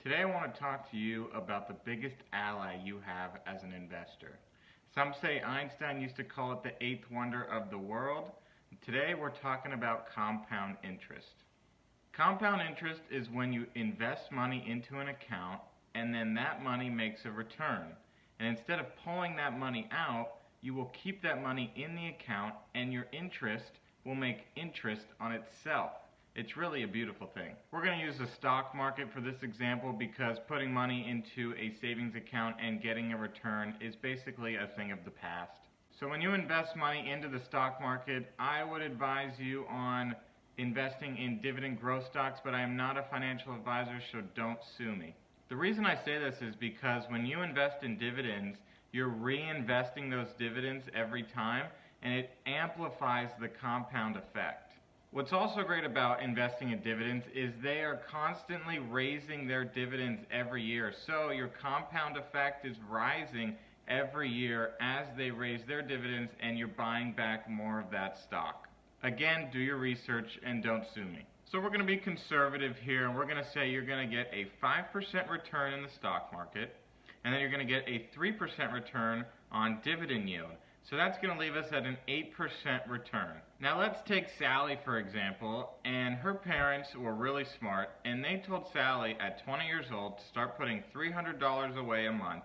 Today I want to talk to you about the biggest ally you have as an investor. Some say Einstein used to call it the eighth wonder of the world. Today we're talking about compound interest. Compound interest is when you invest money into an account and then that money makes a return. And instead of pulling that money out, you will keep that money in the account and your interest will make interest on itself. It's really a beautiful thing. We're going to use the stock market for this example because putting money into a savings account and getting a return is basically a thing of the past. So when you invest money into the stock market, I would advise you on investing in dividend growth stocks, but I am not a financial advisor, so don't sue me. The reason I say this is because when you invest in dividends, you're reinvesting those dividends every time, and it amplifies the compound effect. What's also great about investing in dividends is they are constantly raising their dividends every year. So your compound effect is rising every year as they raise their dividends and you're buying back more of that stock. Again, do your research and don't sue me. So we're going to be conservative here and we're going to say you're going to get a 5% return in the stock market and then you're going to get a 3% return on dividend yield. So that's going to leave us at an 8% return. Now let's take Sally for example, and her parents were really smart and they told Sally at 20 years old to start putting $300 away a month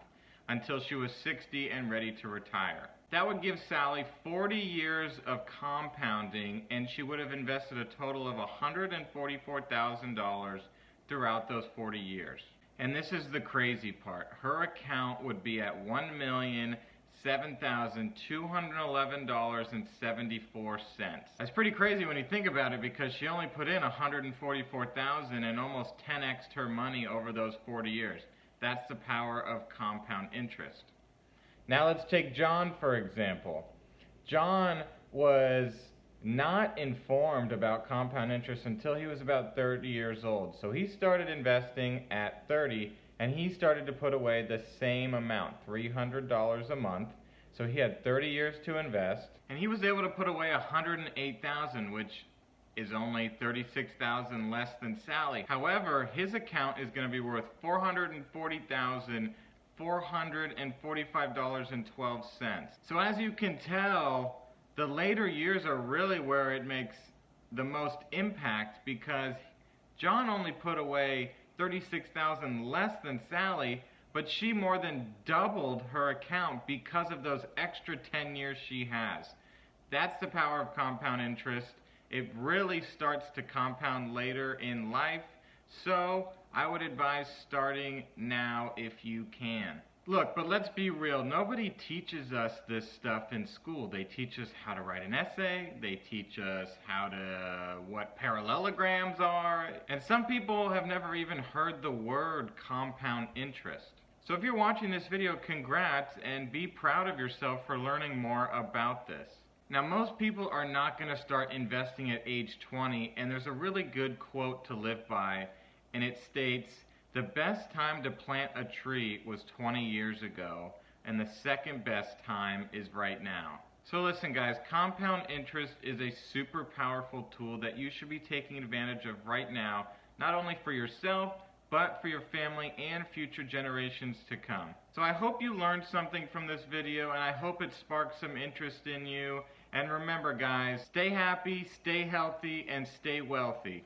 until she was 60 and ready to retire. That would give Sally 40 years of compounding and she would have invested a total of $144,000 throughout those 40 years. And this is the crazy part. Her account would be at $1,007,211.74. That's pretty crazy when you think about it because she only put in $144,000 and almost 10x'd her money over those 40 years. That's the power of compound interest. Now let's take John for example. John was not informed about compound interest until he was about 30 years old. So he started investing at 30 and he started to put away the same amount, $300 a month. So he had 30 years to invest and he was able to put away $108,000, which is only $36,000 less than Sally. However, his account is going to be worth $440,445.12. So as you can tell, the later years are really where it makes the most impact because John only put away $36,000 less than Sally, but she more than doubled her account because of those extra 10 years she has. That's the power of compound interest. It really starts to compound later in life, so I would advise starting now if you can. Look, but let's be real, nobody teaches us this stuff in school. They teach us how to write an essay, they teach us what parallelograms are, and some people have never even heard the word compound interest. So if you're watching this video, congrats and be proud of yourself for learning more about this. Now most people are not going to start investing at age 20, and there's a really good quote to live by, and it states, "The best time to plant a tree was 20 years ago, and the second best time is right now." So listen guys, compound interest is a super powerful tool that you should be taking advantage of right now, not only for yourself, but for your family and future generations to come. So I hope you learned something from this video, and I hope it sparked some interest in you. And remember guys, stay happy, stay healthy, and stay wealthy.